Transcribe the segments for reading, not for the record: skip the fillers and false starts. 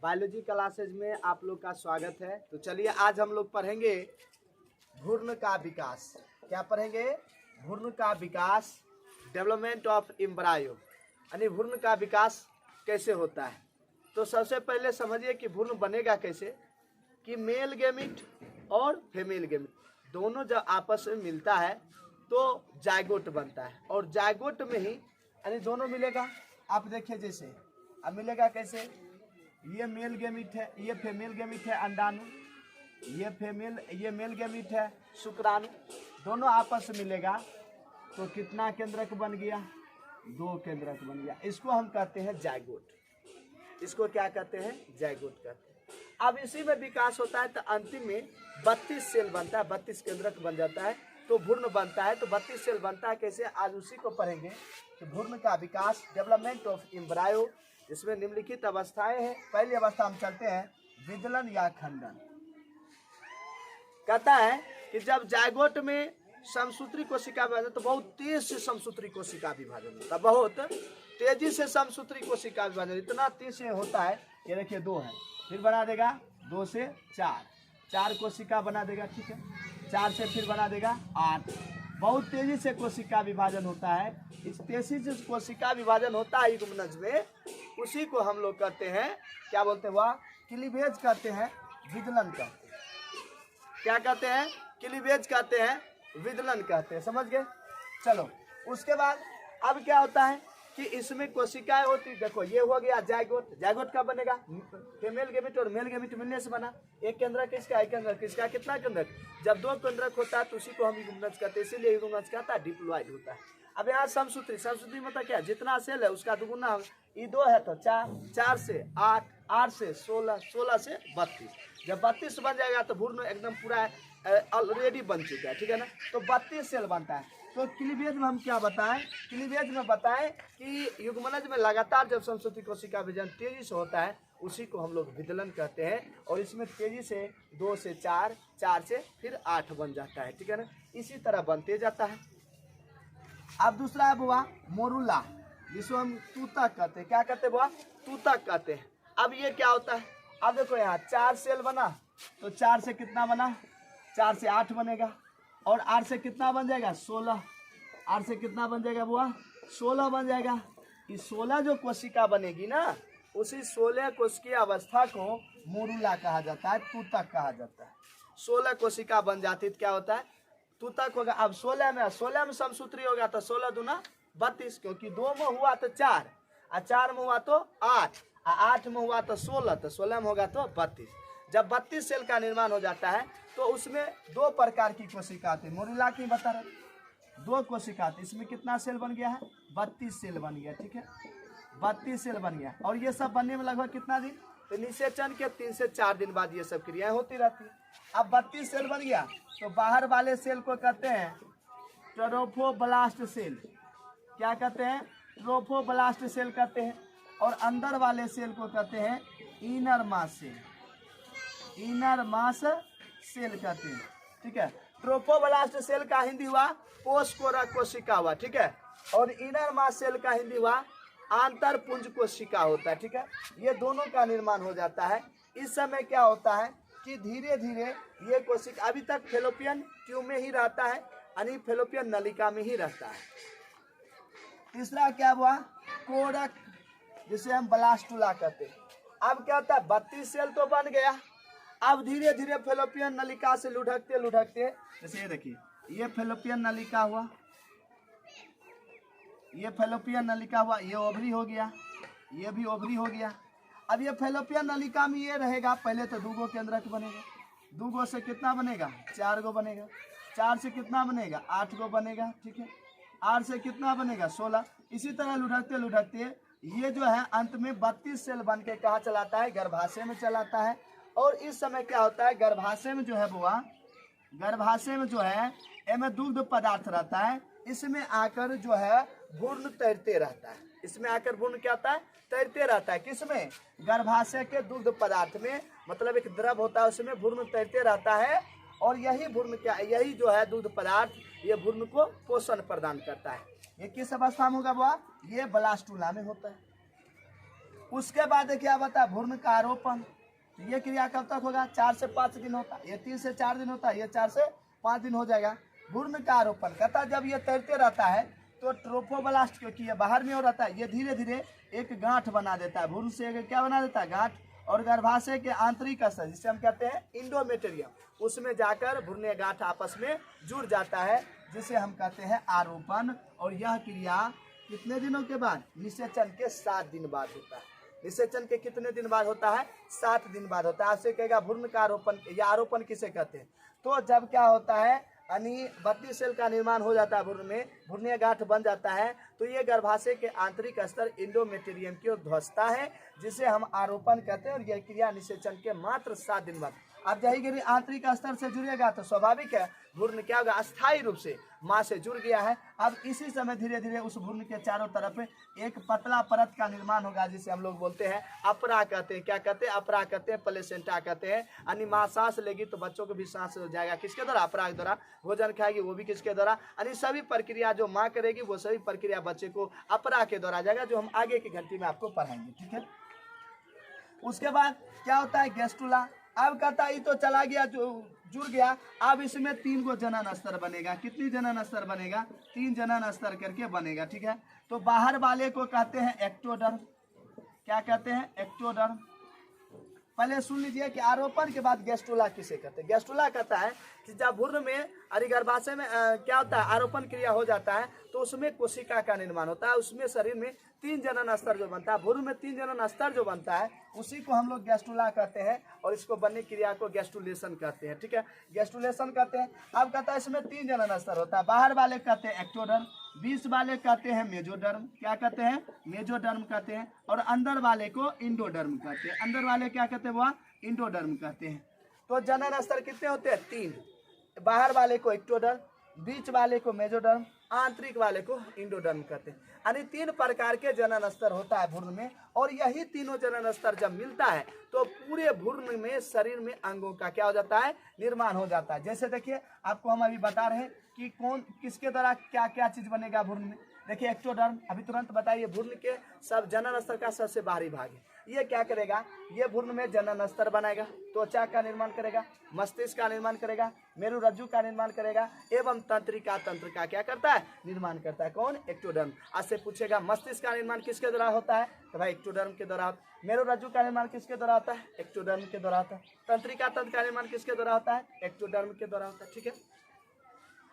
Biology classes में आप लोग का स्वागत है। तो चलिए आज हम लोग पढ़ेंगे भ्रूण का विकास। क्या पढ़ेंगे? भ्रूण का विकास, डेवलपमेंट ऑफ एम्ब्रायो, यानी भ्रूण का विकास कैसे होता है। तो सबसे पहले समझिए कि भ्रूण बनेगा कैसे, कि मेल गेमिट और फीमेल गेमिट दोनों जब आपस में मिलता है तो जायगोट बनता है, और जायगोट में ही यानी दोनों मिलेगा। आप देखिए जैसे अब मिलेगा कैसे, ये मेल गेमिट है, ये फीमेल गेमिट है अंडाणु, ये मेल गेमिट है शुक्राणु, दोनों आपस में मिलेगा तो कितना केंद्रक बन गया? 2 केंद्रक बन गया। इसको हम कहते हैं जायगोट। इसको क्या कहते हैं? जायगोट कहते हैं। अब इसी में विकास होता है तो अंतिम में 32 सेल बनता है, 32 केंद्रक बन जाता है तो भ्रूण बनता है। तो 32 सेल बनता है कैसे, आज उसी को पढ़ेंगे कि भ्रूण का विकास, डेवलपमेंट ऑफ एम्ब्रायो। इसमें निम्नलिखित अवस्थाएं हैं। पहली अवस्था हम चलते हैं विदलन या खंडन। कहता है कि जब जायगोट में समसूत्री कोशिका विभाजन, तो बहुत तेज से समसूत्री कोशिका विभाजन होता है, बहुत तेजी से समसूत्री कोशिका विभाजन इतना तेज से होता है। ये देखिए 2 है, फिर बना देगा 2 से 4 कोशिका बना देगा, ठीक है। 4 से फिर बना देगा 8। बहुत तेजी से कोशिका विभाजन होता है। इस तेजी से कोशिका विभाजन होता है युग्मनज में, उसी को हम लोग कहते हैं, क्या बोलते हैं, वह क्लीवेज कहते हैं, विदलन कहते हैं। क्या कहते हैं? क्लीवेज कहते हैं, विदलन कहते हैं। समझ गए? चलो उसके बाद अब क्या होता है कि इसमें कोशिकाएं होती, देखो ये हो गया जायगोट। जायगोट कब बनेगा? फीमेल गेमिट और मेल गेमिट मिलने से बना। एक केंद्रक किसका? एक केंद्रक किसका? कितना केंद्रक? जब 2 केंद्रक होता है तो उसी को हम युग्मनज कहते हैं, इसीलिए युग्मनज कहता है डिप्लॉइड होता है। अब यहाँ समसूत्री, समसूत्री मतलब क्या? जितना सेल है उसका दुगुना। ये 2 है तो 4 से 8, 8 से 16, 16 से 32। जब 32 बन जाएगा तो भ्रूण एकदम पूरा ऑलरेडी बन चुका है, ठीक है ना। तो 32 सेल बनता है। तो क्लीवेज में हम क्या बताएं? क्लीवेज में बताएं कि युग्मनज में लगातार जब समसूत्री कोशिका विभाजन तेजी से होता है उसी को हम लोग विदलन कहते हैं, और इसमें तेजी से 2 से 4, 4 से फिर 8 बन जाता है, ठीक है ना। इसी तरह बनते जाता है। अब दूसरा है बुआ मोरुला, जिसको हम तूतक कहते हैं। क्या कहते हैं बुआ? तूतक कहते हैं। अब ये क्या होता है? अब देखो यहाँ 4 सेल बना तो 4 से कितना बना? 4 से 8 बनेगा, और 8 से कितना बन जाएगा? 16। 8 से कितना बन जाएगा बुआ? 16 बन जाएगा। इस 16 जो कोशिका बनेगी ना, उसी 16 कोशिकीय अवस्था को मोरुला कहा जाता है, तूतक कहा जाता है। 16 कोशिका बन जाती है, क्या होता है? तूतक होगा। अब 16 में समसूत्री होगा तो 16 दूना 32, क्योंकि 2 में हुआ तो 4, और 4 में हुआ तो 8, और 8 में हुआ तो 16, तो 16 में होगा तो 32। जब 32 सेल का निर्माण हो जाता है तो उसमें 2 प्रकार की कोशिका आती है। मोरुला की बता रहे 2 कोशिका आती है। इसमें कितना सेल बन गया है? 32 सेल बन गया, ठीक है। 32 सेल बन गया, और ये सब बनने में लगभग कितना दिन? तो निषेचन के 3 से 4 दिन बाद ये सब क्रियाएं होती रहती है। अब 32 सेल बन गया तो बाहर वाले सेल को कहते हैं ट्रोफोब्लास्ट सेल। क्या कहते हैं? ट्रोफोब्लास्ट सेल कहते हैं। और अंदर वाले सेल को कहते हैं inner mass cell. Inner mass cell कहते हैं, ठीक है। ट्रोफोब्लास्ट सेल का हिंदी हुआ पोषकोरक कोशिका हुआ, ठीक है। और इनर मास सेल का हिंदी हुआ आंतरपुंज कोशिका होता है, ठीक है। ये दोनों का निर्माण हो जाता है। इस समय क्या होता है कि धीरे धीरे ये कोशिका अभी तक फेलोपियन ट्यूब में ही रहता है, यानी फेलोपियन नलिका में ही रहता है। तीसरा क्या हुआ? कोरक, जिसे हम ब्लास्टुला कहते हैं। अब क्या होता है? 32 सेल तो बन गया। अब धीरे धीरे फेलोपियन नलिका से लुढ़कते लुढ़कते, जैसे ये देखिए, ये फेलोपियन नलिका हुआ, ये फेलोपियन नलिका हुआ, ये ओवरी हो गया, ये भी ओवरी हो गया। अब ये फेलोपियन नलिका में ये रहेगा। पहले तो 2 केंद्रक बनेगा, 2 से कितना बनेगा? 4 बनेगा। 4 से कितना बनेगा? 8 बनेगा, ठीक है। 8 से कितना बनेगा? 16। इसी तरह लुढ़कते लुढ़कते ये जो है अंत में 32 सेल बन के कहाँ चलाता है? गर्भाशय में चलाता है। और इस समय क्या होता है? गर्भाशय में जो है बुआ, गर्भाशय में जो है इसमें दुग्ध पदार्थ रहता है। इसमें आकर जो है भ्रूण तैरते रहता है। इसमें आकर भ्रूण क्या होता है? तैरते रहता है। किसमें? गर्भाशय के दुग्ध पदार्थ में, मतलब एक द्रव होता है उसमें भ्रूण तैरते रहता है। और यही भ्रूण क्या, यही जो है दूध पदार्थ, ये भ्रूण को पोषण प्रदान करता है। ये किस अवस्था में होगा बुआ? ये ब्लास्टुला में होता है। उसके बाद क्या बता भ्रूण का आरोपण, ये क्रिया कब तक होगा? 4 से 5 दिन होता है, ये 3 से 4 दिन होता है, ये 4 से 5 दिन हो जाएगा। भ्रूण का आरोपण कहता जब ये तैरते रहता है तो ट्रोफोब्लास्ट, क्योंकि ये बाहर में हो रहता है, ये धीरे धीरे एक गांठ बना देता है, भ्रूण से एक क्या बना देता है? गांठ। और गर्भाशय के आंतरिक स्तर जिसे हम कहते हैं इंडोमेटेरियम, उसमें जाकर भ्रूणीय गांठ आपस में जुड़ जाता है, जिसे हम कहते हैं आरोपण। और यह क्रिया कितने दिनों के बाद? निषेचन के 7 दिन बाद होता है। निषेचन के कितने दिन बाद होता है? 7 दिन बाद होता है। आपसे कहेगा भ्रूण का आरोपण या आरोपण किसे कहते हैं? तो जब क्या होता है यानी 32 सेल का निर्माण हो जाता है भ्रूण में, भ्रूणीय गांठ बन जाता है, तो ये गर्भाशय के आंतरिक स्तर इंडोमेटेरियम की ओर धंसता है, जिसे हम आरोपण कहते हैं। और यह क्रिया निषेचन के मात्र 7 दिन बाद। अब यही आंतरिक स्तर से जुड़ेगा तो स्वाभाविक है भ्रूण क्या होगा? अस्थायी रूप से मां से जुड़ गया है। अब इसी समय धीरे धीरे उस भ्रूण के चारों तरफ एक पतला परत का निर्माण होगा, जिसे हम लोग बोलते हैं अपरा कहते हैं। क्या कहते हैं? अपरा कहते हैं, प्लेसेंटा कहते हैं। यानी माँ सांस लेगी तो बच्चों को भी सांस हो जाएगा, किसके द्वारा? अपरा के द्वारा। भोजन खाएगी वो भी किसके द्वारा? यानी सभी प्रक्रिया जो माँ करेगी वो सभी प्रक्रिया बच्चे को अपरा के द्वारा जाएगा, जो हम आगे की घंटी में आपको पढ़ाएंगे। ठीक है। उसके बाद क्या होता है? गेस्टुला। अब कहता है तो चला गया, जो जुड़ गया। अब इसमें 3 गो जनन स्तर बनेगा। कितनी जनन स्तर बनेगा? 3 जनन स्तर करके बनेगा। ठीक है। तो बाहर वाले को कहते हैं एक्टोडर्म। क्या कहते हैं? एक्टोडर्म। पहले सुन लीजिए कि आरोपण के बाद गेस्टुला किसे कहते हैं। गेस्टुला कहता है कि जब भ्रूण में गर्भाशय में क्या होता है? आरोपण क्रिया हो जाता है तो उसमें कोशिका का निर्माण होता है, उसमें शरीर में 3 जनन स्तर जो बनता है, भ्रूण में 3 जनन स्तर जो बनता है उसी को हम लोग गेस्टुला कहते हैं। और इसको बनने क्रिया को गेस्टुलेशन कहते हैं। ठीक है, गेस्टुलेशन कहते हैं। अब कहता है इसमें 3 जनन स्तर होता है। बाहर वाले कहते हैं एक्टोडर्म, बीच वाले कहते हैं मेजोडर्म। क्या कहते हैं? मेजोडर्म कहते हैं। और अंदर वाले को इंडोडर्म कहते हैं। अंदर वाले क्या कहते हैं? वह इंडोडर्म कहते हैं। तो जनन स्तर कितने होते हैं? 3। बाहर वाले को एक्टोडर्म, बीच वाले को मेजोडर्म, आंतरिक वाले को इंडोडर्म कहते हैं। यानी 3 प्रकार के जनन स्तर होता है भ्रूण में। और यही तीनों जनन स्तर जब मिलता है तो पूरे भ्रूण में शरीर में अंगों का क्या हो जाता है? निर्माण हो जाता है। जैसे देखिए आपको हम अभी बता रहे हैं कि कौन किसके द्वारा क्या क्या चीज बनेगा भ्रूण में। देखिए एक्टोडर्म, अभी तुरंत बताइए, भ्रूण के सब जनन स्तर का सबसे बाहरी भाग है। ये क्या करेगा? ये भ्रूण में जनन स्तर बनाएगा, त्वचा का निर्माण करेगा, मस्तिष्क का निर्माण करेगा, मेरुरज्जु का निर्माण करेगा, एवं तंत्रिका तंत्र का क्या करता है? निर्माण करता है। कौन? एक्टोडर्म। आज से पूछेगा मस्तिष्क का निर्माण किसके द्वारा होता है? तो भाई एक्टोडर्म के द्वारा। मेरुरज्जु का निर्माण किसके द्वारा होता है? एक्टोडर्म के द्वारा होता है। तंत्रिका तंत्र का निर्माण किसके द्वारा होता है? एक्टोडर्म के द्वारा होता है। ठीक है।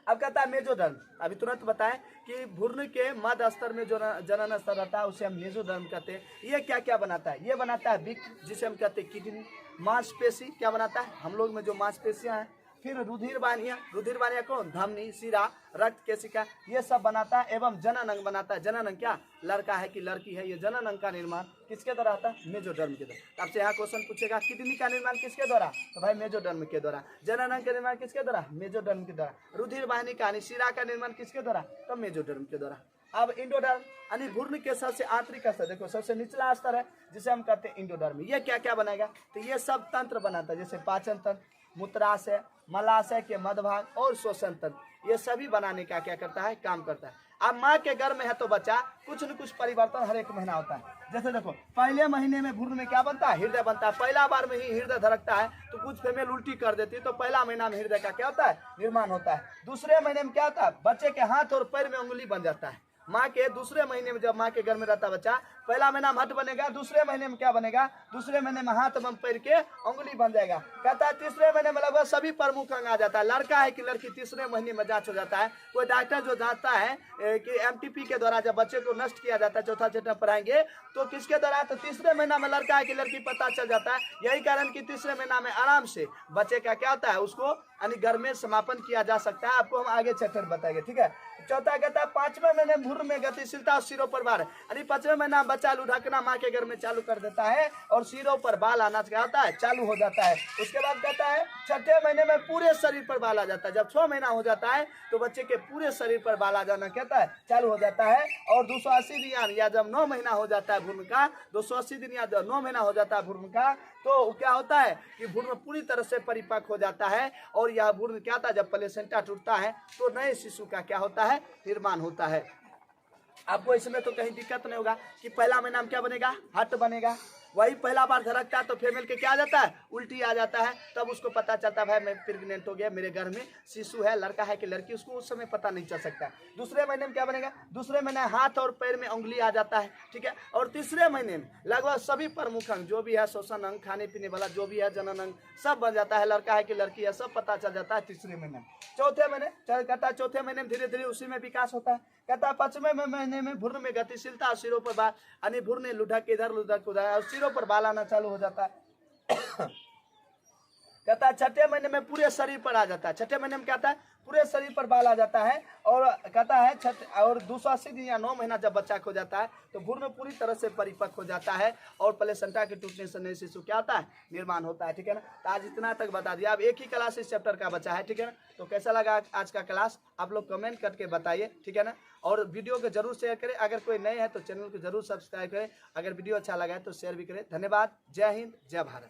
अब कहता है मेजोडर्म। अभी तुरंत बताएं कि भ्रूण के मध्य स्तर में जो जनन स्तर रहता है उसे हम मेजोडर्म कहते हैं। ये क्या क्या बनाता है? ये बनाता है बिक, जिसे हम कहते हैं किडनी, मांसपेशी क्या बनाता है? हम लोग में जो मांसपेशियां हैं, फिर रुधिर वाहिनियां कौन? धमनी, शिरा, रक्त केशिका, ये सब बनाता है। एवं जनन अंग बनाता है। जनन अंग क्या? लड़का है कि लड़की है, ये जनन अंग का निर्माण किसके द्वारा होता है? मेजोडर्म के द्वारा। आपसे यहाँ क्वेश्चन पूछेगा किडनी का निर्माण किसके द्वारा? तो भाई मेजोडर्म के द्वारा। जनन अंग का निर्माण किसके द्वारा? मेजोडर्म के द्वारा। रुधिर वाहिनी का शिरा का निर्माण किसके द्वारा? तो मेजोडर्म के द्वारा। अब इंडोडर्म यानी भ्रूण के सबसे आंतरिक स्तर, देखो सबसे निचला स्तर है जिसे हम कहते हैं इंडोडर्म। ये क्या क्या बनाएगा? तो ये सब तंत्र बनाता है, जैसे पाचन तंत्र, मूत्राशय, मलाशय के मध्य भाग और श्वसन तंत्र, ये सभी बनाने का क्या करता है? काम करता है। अब माँ के गर्भ में है तो बच्चा कुछ न कुछ परिवर्तन हर एक महीना होता है। जैसे देखो पहले महीने में भ्रूण में क्या बनता है? हृदय बनता है। पहला बार में ही हृदय धड़कता है तो कुछ फीमेल उल्टी कर देती है, तो पहला महीना में हृदय का क्या होता है? निर्माण होता है। दूसरे महीने में क्या होता है? बच्चे के हाथ और पैर में उंगली बन जाता है। माँ के दूसरे महीने में जब माँ के घर में रहता बच्चा, पहला महीना में हट बनेगा, दूसरे महीने में क्या बनेगा? दूसरे महीने में हाथ एवं पैर के उंगली बन जाएगा। कहता है तीसरे महीने में लगभग सभी प्रमुख अंग आ जाता है। लड़का है कि लड़की, तीसरे महीने में जांच हो जाता है। कोई डॉक्टर जो जांचता है कि एमटीपी के द्वारा जब बच्चे को नष्ट किया जाता है, चौथा चैप्टर पढ़ाएंगे, तो किसके द्वारा? तो तीसरे महीना में लड़का है कि लड़की पता चल जाता है। यही कारण कि तीसरे महीना में आराम से बच्चे का क्या होता है? उसको यानी घर में समापन किया जा सकता है। आपको हम आगे चैप्टर बताएंगे। ठीक है। चौथा कहता है 5वें महीने भ्रूण में गतिशीलता और सिरों पर बाल, यानी 5वें महीना बच्चा लुढ़कना माँ के घर में चालू कर देता है और सिरों पर बाल आना क्या होता है? चालू हो जाता है। उसके बाद कहता है 6ठे महीने में पूरे शरीर पर बाल आ जाता है। जब 6 महीना हो जाता है तो बच्चे के पूरे शरीर पर बाल आ जाना कहता है चालू हो जाता है। और 280 दिन या जब 9 महीना हो जाता है भ्रूण का, 280 दिन या 9 महीना हो जाता है भ्रूण का, तो क्या होता है कि भ्रूण पूरी तरह से परिपक्व हो जाता है। और यह भ्रूण क्या होता है? जब प्लेसेंटा टूटता है तो नए शिशु का क्या होता है? निर्माण होता है। आपको इसमें तो कहीं दिक्कत नहीं होगा कि पहला महीना में क्या बनेगा, हट बनेगा। वही पहला बार धड़कता है तो फीमेल के क्या आ जाता है, उल्टी आ जाता है। तब उसको पता चलता है भाई मैं प्रेग्नेंट हो गया, मेरे घर में शिशु है, लड़का है कि लड़की, उसको उस समय पता नहीं चल सकता। दूसरे महीने में क्या बनेगा, दूसरे महीने हाथ और पैर में उंगली आ जाता है, ठीक है। और तीसरे महीने में लगभग सभी प्रमुख अंग जो भी है, श्वसन अंग, खाने पीने वाला जो भी है, जनन अंग, सब बन जाता है, लड़का है कि लड़की है, सब पता चल जाता है तीसरे महीने में। चौथे महीने कहता है, चौथे महीने में धीरे धीरे उसी में विकास होता है। कहता है पांचवें महीने में भ्रूण में गतिशीलता, सिरों पर बाल, यानी भ्रूण ने लुढ़क इधर लुढ़क उधर, और सिरों पर बाल आना चालू हो जाता है। कहता है छठे महीने में पूरे शरीर पर आ जाता है। छठे महीने में क्या आता है, पूरे शरीर पर बाल आ जाता है। और कहता है और 280 दिन या 9 महीना जब बच्चा खो जाता है तो भ्रूण पूरी तरह से परिपक्व हो जाता है और प्लेसेंटा के टूटने से नए शिशु क्या आता है, निर्माण होता है, ठीक है ना। तो आज इतना तक बता दिया। अब एक ही क्लास इस चैप्टर का बचा है, ठीक है ना। तो कैसा लगा आज का क्लास आप लोग कमेंट करके बताइए, ठीक है ना। और वीडियो को जरूर शेयर करें, अगर कोई नए हैं तो चैनल को जरूर सब्सक्राइब करें, अगर वीडियो अच्छा लगा है तो शेयर भी करें। धन्यवाद। जय हिंद, जय भारत।